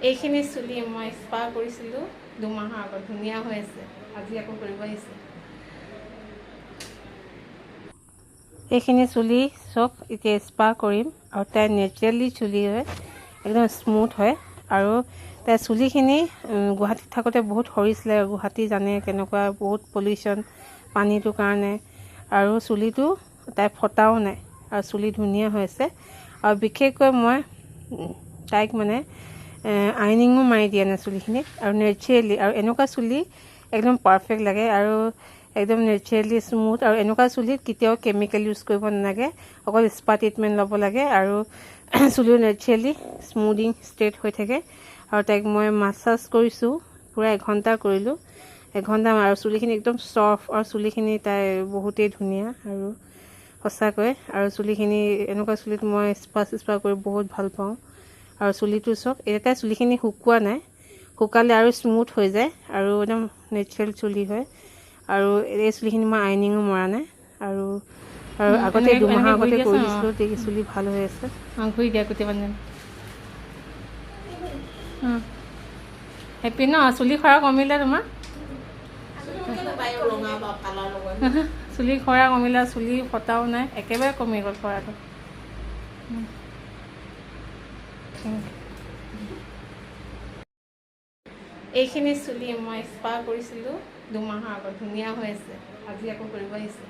এইখিনি চুলি মই স্পা কৰিছিলোঁ 2 মাহৰ আগত, ধুনীয়া হৈ আছে। আজি আকৌ কৰিব আহিছে। এইখিনি চুলি চব এতিয়া স্পা কৰিম আৰু তাই নেচাৰেলি চুলি হয়, একদম স্মুথ হয়। আৰু তাই চুলিখিনি গুৱাহাটীত থাকোঁতে বহুত সৰিছিলে। গুৱাহাটী জানে কেনেকুৱা, বহুত পলিউশ্যন পানীটোৰ কাৰণে। আৰু চুলিটো তাই ফটাও নাই আৰু চুলি ধুনীয়া হৈ আছে। আৰু বিশেষকৈ মই তাইক মানে আইনিঙো মাৰি দিয়া নাই চুলিখিনিত, আৰু নেচাৰেলি। আৰু এনেকুৱা চুলি একদম পাৰফেক্ট লাগে আৰু একদম নেচাৰেলি স্মুথ। আৰু এনেকুৱা চুলিত কেতিয়াও কেমিকেল ইউজ কৰিব নালাগে, অকল স্পা ট্ৰিটমেণ্ট ল'ব লাগে। আৰু চুলিও নেচাৰেলি স্মুথিং ষ্ট্ৰেইট হৈ থাকে। আৰু তাইক মই মাছাজ কৰিছোঁ, পূৰা 1 ঘণ্টা কৰিলোঁ, 1 ঘণ্টা। আৰু চুলিখিনি একদম চফ্ট, আৰু চুলিখিনি তাই বহুতেই ধুনীয়া আৰু সঁচাকৈ। আৰু চুলিখিনি এনেকুৱা চুলিত মই স্পা কৰি বহুত ভাল পাওঁ। আৰু চুলিটো চব এতিয়া চুলিখিনি শুকোৱা নাই, শুকালে আৰু স্মুথ হৈ যায় আৰু একদম নেচাৰেল চুলি হয়। আৰু এই চুলিখিনি মই আইনিঙো মৰা নাই। আৰু আগতে 2 মাহৰ আগতে কৰি দিছিলোঁ, তেতিয়া চুলি ভাল হৈ আছে। ঘূৰি দিয়া গোটেই মানে হেপী ন? চুলি সৰা কমিলে তোমাৰ? চুলি সৰা কমিলে, চুলি ফটাও নাই, একেবাৰে কমি গ'ল সৰাটো। এইখিনি চুলি মই স্পা কৰিছিলোঁ 2 মাহৰ আগত, ধুনীয়া হৈ আছে। আজি আকৌ কৰিব আহিছে।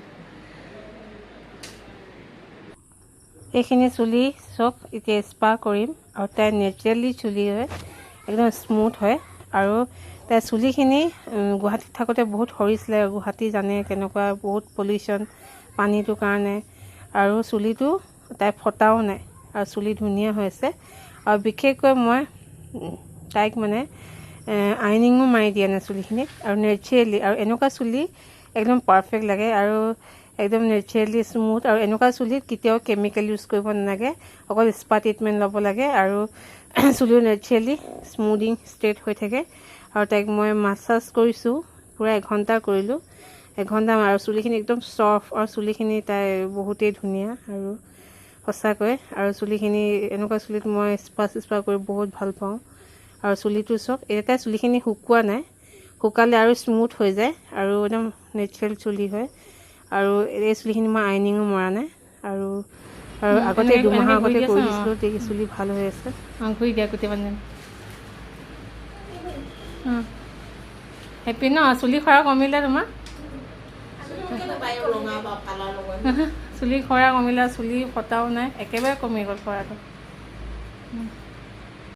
এইখিনি চুলি চব এতিয়া স্পা কৰিম আৰু তাই নেচাৰেলি চুলি হয়, একদম স্মুথ হয়। আৰু তাই চুলিখিনি গুৱাহাটীত থাকোঁতে বহুত সৰিছিলে। গুৱাহাটী জানে কেনেকুৱা, বহুত পলিউশ্যন পানীটোৰ কাৰণে। আৰু চুলিটো তাই ফটাও নাই আৰু চুলি ধুনীয়া হৈ আছে। আৰু বিশেষকৈ মই তাইক মানে আইনিঙো মাৰি দিয়া নাই চুলিখিনিত, আৰু নেচাৰেলি। আৰু এনেকুৱা চুলি একদম পাৰফেক্ট লাগে আৰু একদম নেচাৰেলি স্মুথ। আৰু এনেকুৱা চুলিত কেতিয়াও কেমিকেল ইউজ কৰিব নালাগে, অকল স্পা ট্ৰিটমেণ্ট ল'ব লাগে। আৰু চুলিও নেচাৰেলি স্মুথিং ষ্ট্ৰেইট হৈ থাকে। আৰু তাইক মই মাছাজ কৰিছোঁ, পূৰা 1 ঘণ্টা কৰিলোঁ, 1 ঘণ্টা। আৰু চুলিখিনি একদম চফ্ট, আৰু চুলিখিনি তাই বহুতেই ধুনীয়া আৰু সঁচাকৈ। আৰু চুলিখিনি এনেকুৱা চুলিত মই স্পা কৰি বহুত ভাল পাওঁ। আৰু চুলিটো চব এতিয়া চুলিখিনি শুকোৱা নাই, শুকালে আৰু স্মুথ হৈ যায় আৰু একদম নেচাৰেল চুলি হয়। আৰু এই চুলিখিনি মই আইনিঙো মৰা নাই। আৰু আগতে 2 মাহৰ আগতে কৰি দিছিলোঁ, তেতিয়া চুলি ভাল হৈ আছে। ঘূৰি দিয়া গোটেই মানে হেপী ন? চুলি সৰা কমিলে তোমাৰ? চুলি সৰা কমিলে, চুলি ফটাও নাই, একেবাৰে কমি গ'ল সৰাটো।